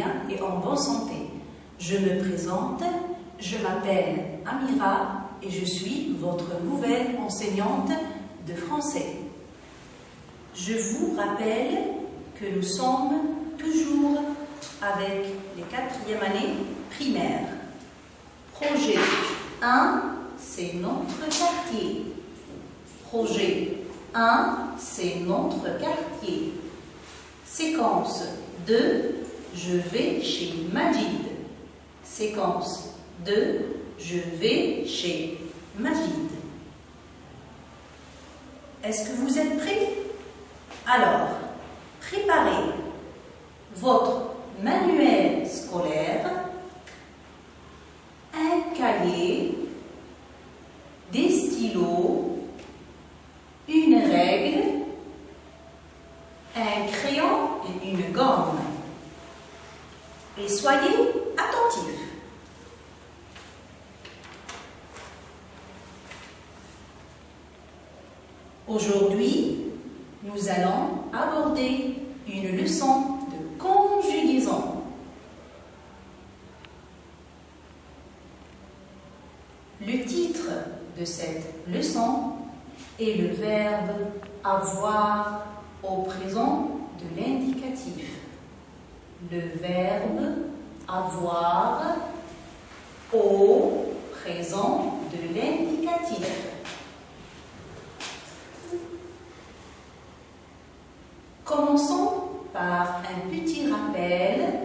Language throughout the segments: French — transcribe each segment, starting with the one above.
bien et en bonne santé. Je me présente, je m'appelle Amira et je suis votre nouvelle enseignante de français. Je vous rappelle que nous sommes toujours avec les 4e années primaires. Projet 1, c'est notre quartier. Projet 1, c'est notre quartier. Séquence 2, je vais chez Majid. Séquence 2, je vais chez Majid. Est-ce que vous êtes prêts? Alors, préparez votre manuel scolaire, un cahier, des stylos, une règle, un crayon et une gomme. Et soyez attentifs. Aujourd'hui, nous allons aborder une leçon de conjugaison. Le titre de cette leçon est le verbe avoir au présent de l'indicatif. Le verbe avoir au présent de l'indicatif. Commençons par un petit rappel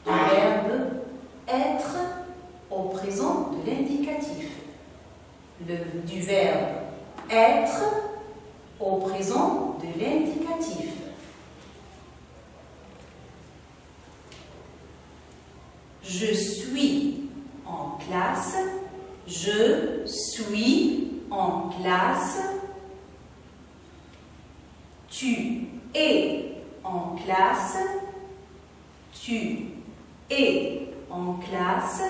du verbe être au présent de l'indicatif. Du verbe être au présent de l'indicatif. Je suis en classe. Je suis en classe. Tu es en classe. Tu es en classe.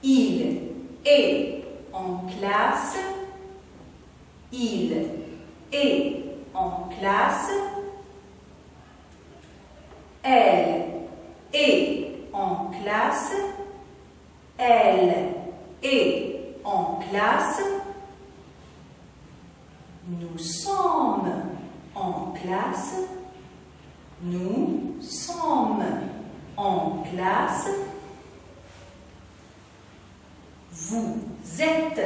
Il est en classe. Il est en classe. Elle est en classe. Elle est en classe. Nous sommes en classe. Nous sommes en classe. Vous êtes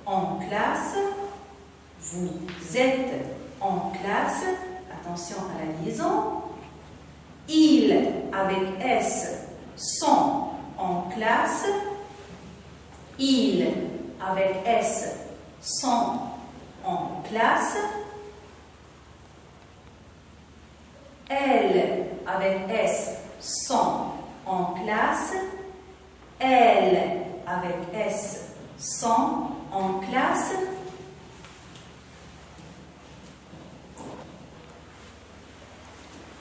en classe. Vous êtes en classe. Attention à la liaison. Ils, avec S, sont en classe. Ils, avec S, sont en classe. Elles, avec S, sont en classe. Elles, avec S, sont en classe.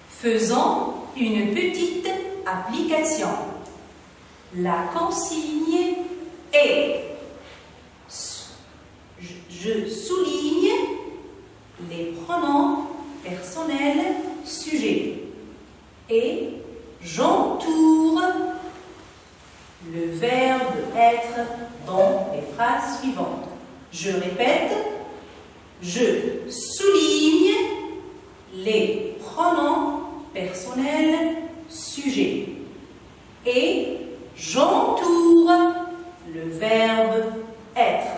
Faisons une petite application. La consigne est, je souligne les pronoms personnels sujets et j'entoure le verbe être dans les phrases suivantes. Je répète, je souligne les pronoms personnels sujets et j'entoure le verbe être.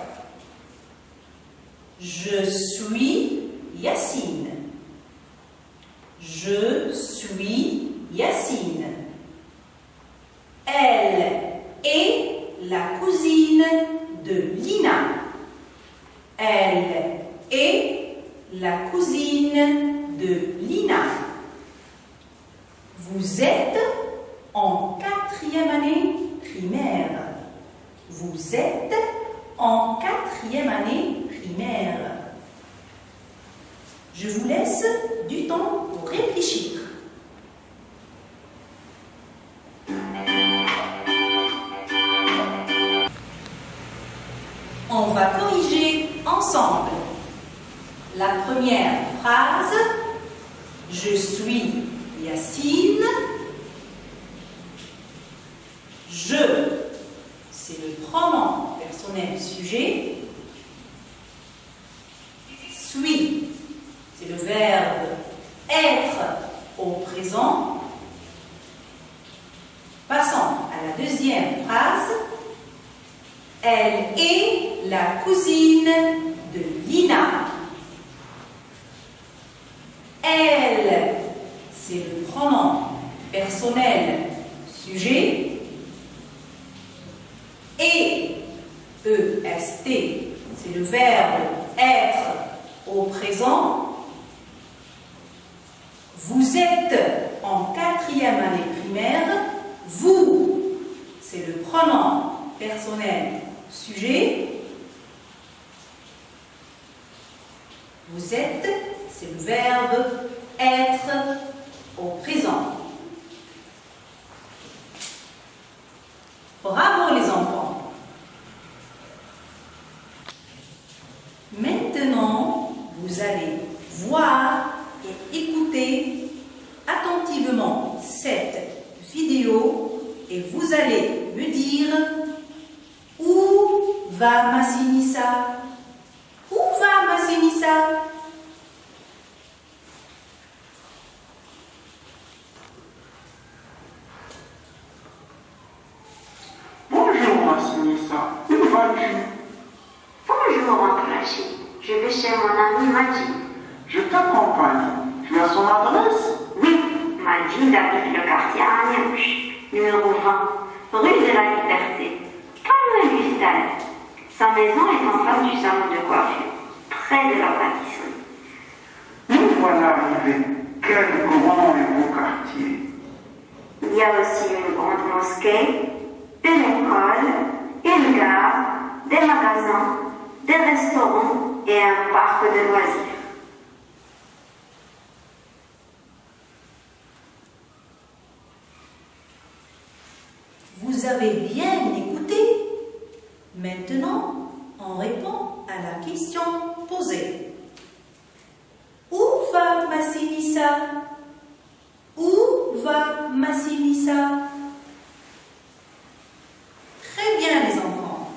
Je suis Yacine. Je suis Yacine. Elle est la cousine de Lina. Elle est la cousine de Lina. Vous êtes en 4e année primaire. Vous êtes en 4e année primaire. Je vous laisse du temps pour réfléchir. On va corriger ensemble. La première phrase, Je suis Yacine. Je, c'est le pronom personnel sujet. Suis, c'est le verbe être au présent. Passons à la deuxième phrase. Elle est la cousine de Lina. Elle, c'est le pronom personnel sujet. Et, EST, c'est le verbe être au présent. Vous êtes en 4e année primaire. Vous, c'est le pronom personnel sujet. Vous êtes, c'est le verbe être au présent. Bravo les enfants. Maintenant, vous allez voir et écouter attentivement cette vidéo et vous allez me dire où va Massinissa? Où va Massinissa? Bonjour Massinissa, où vas-tu? Bonjour, oncle Rachid. Je vais chez mon ami Majid. Je t'accompagne. Tu as son adresse? Oui, Majid habite le quartier Aniouche, numéro 20, rue de la Liberté. Pas loin du stade. Sa maison est en face du salon de coiffure, près de la pâtisserie. Nous voilà arrivés. Quel grand et beau quartier. Il y a aussi une grande mosquée, une école, une gare, des magasins, des restaurants et un parc de loisirs. Vous avez bien écouté. Maintenant, on répond à la question posée. Où va Massinissa? Où va Massinissa? Très bien les enfants.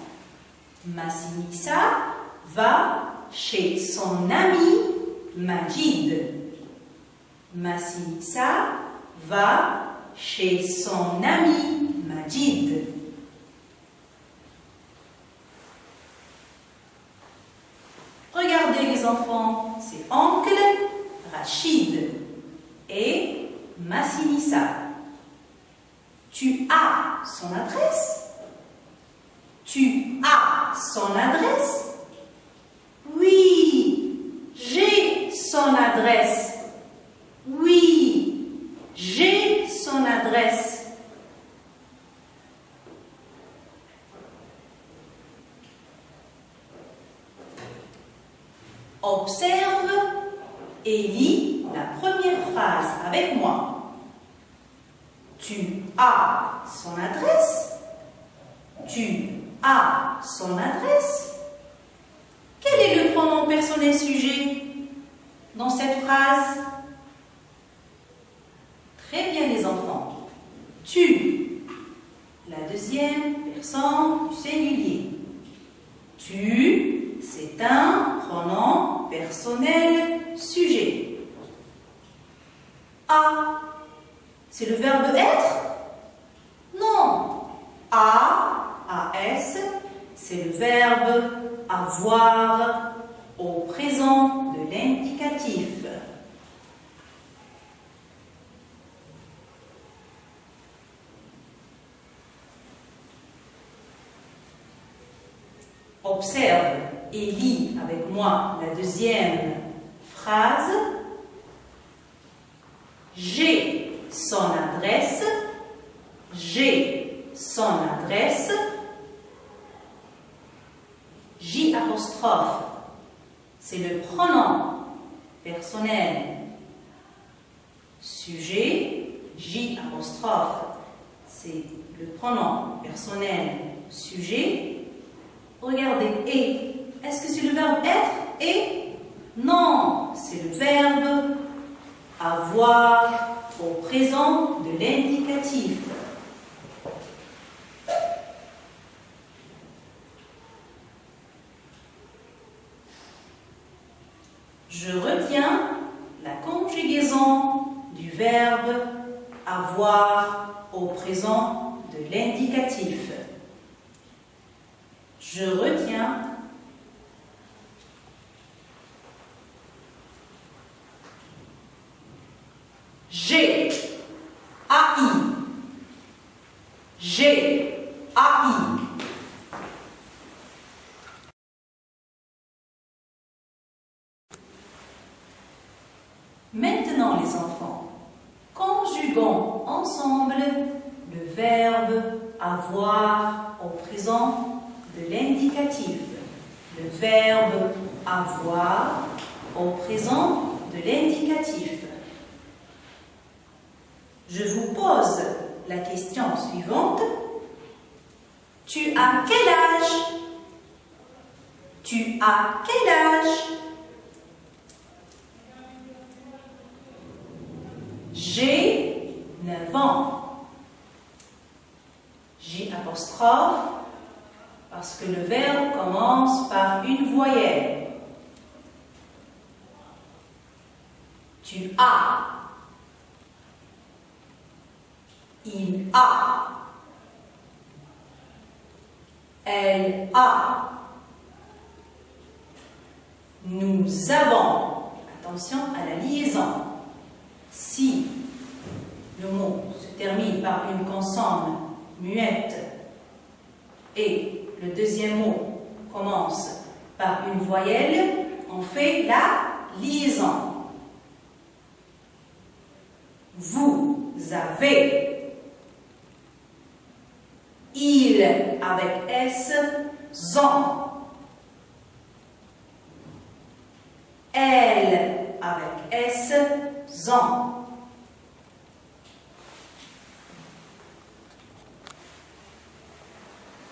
Massinissa va chez son ami Majid. Massinissa va chez son ami Majid. Regardez les enfants, c'est oncle Rachid et Massinissa. Tu as son adresse? Tu as son adresse? Oui, j'ai son adresse. Oui, j'ai son adresse. Observe et lis la première phrase avec moi. Tu as son adresse? Tu as son adresse? Quel est le pronom personnel sujet dans cette phrase? Très bien les enfants. Tu, la deuxième personne du singulier. Tu, c'est un pronom personnel sujet. A, c'est le verbe être? Non. AS, c'est le verbe avoir au présent de l'indicatif. Observe et lis avec moi la deuxième phrase. J'ai son adresse. J'ai son adresse. J apostrophe, c'est le pronom personnel sujet. J apostrophe, c'est le pronom personnel sujet. Regardez, et. Est-ce que c'est le verbe être? Et? Non, c'est le verbe avoir au présent de l'indicatif. Je retiens la conjugaison du verbe avoir au présent de l'indicatif. Je retiens j'ai AI. J'ai AI. Maintenant les enfants, conjuguons ensemble le verbe avoir au présent de l'indicatif. Le verbe avoir au présent de l'indicatif. Je vous pose la question suivante. Tu as quel âge? Tu as quel âge? J'ai 9 ans. J apostrophe parce que le verbe commence par une voyelle. Tu as. Il a. Elle a. Nous avons. Attention à la liaison. Si le mot se termine par une consonne muette et le deuxième mot commence par une voyelle, on fait la liaison. Vous avez. Il avec S, zon. Elle avec S, zon.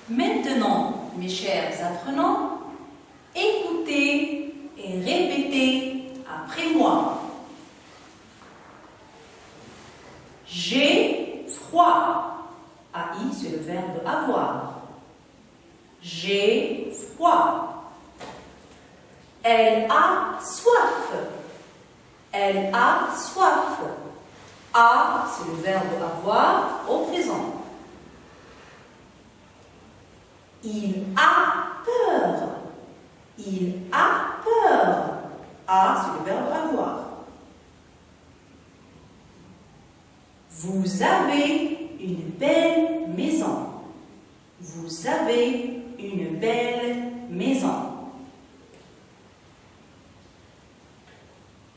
Maintenant, mes chers apprenants, écoutez et répétez après moi. J'ai froid. AI, c'est le verbe avoir. J'ai froid. Elle a soif. Elle a soif. A, c'est le verbe avoir au présent. Il a peur. Il a peur. A, c'est le verbe avoir. Vous avez une belle maison. Vous avez une belle maison.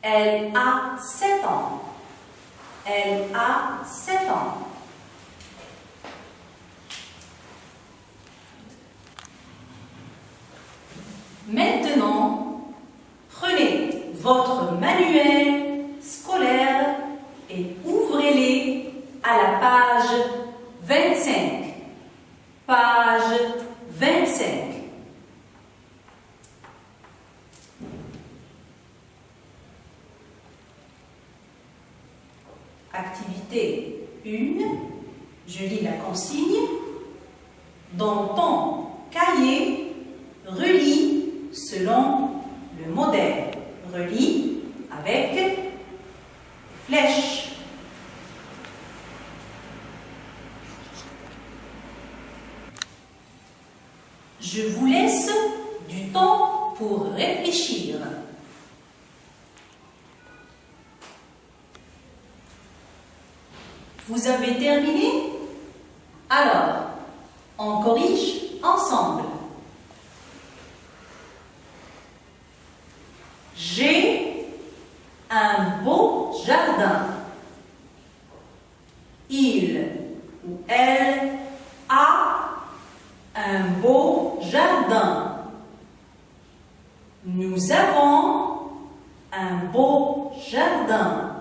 Elle a 7 ans. Elle a 7 ans. Maintenant, prenez votre manuel scolaire et ouvrez-les à la page 25. Page 25. Activité 1. Je lis la consigne. Dans ton cahier, relis selon le modèle. Relis avec flèche. Je vous laisse du temps pour réfléchir. Vous avez terminé? Alors, on corrige ensemble. J'ai un beau jardin. Il ou elle a un beau jardin. Nous avons un beau jardin.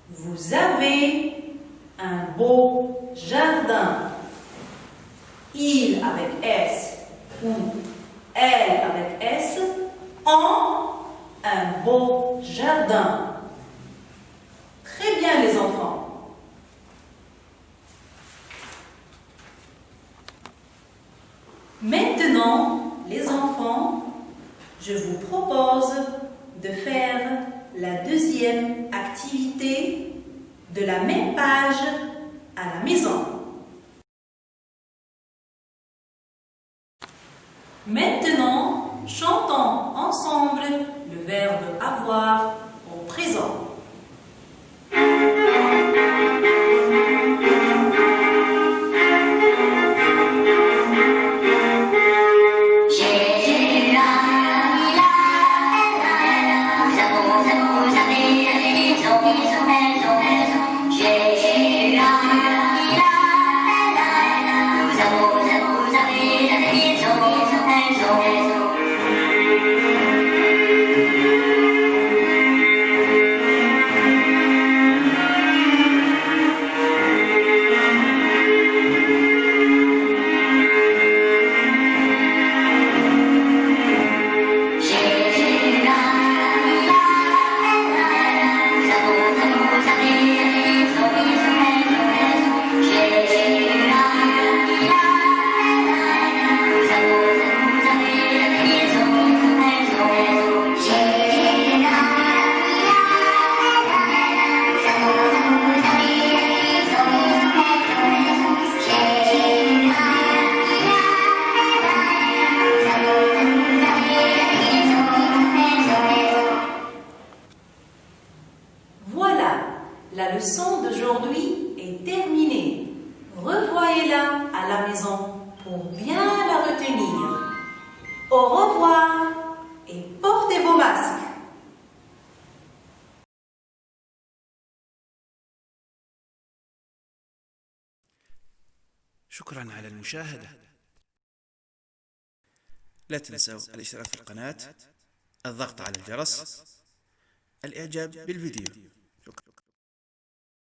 Vous avez un beau jardin. Il avec S ou elle avec S ont un beau jardin. je vous propose de faire la deuxième activité de la même page à la maison. Maintenant, chantons ensemble le verbe avoir au présent. La leçon d'aujourd'hui est terminée. Revoyez-la à la maison pour bien la retenir. Au revoir et portez vos masques. شكرا على المشاهدة. لا تنسوا الاشتراك في القناة، الضغط على الجرس، الإعجاب بالفيديو.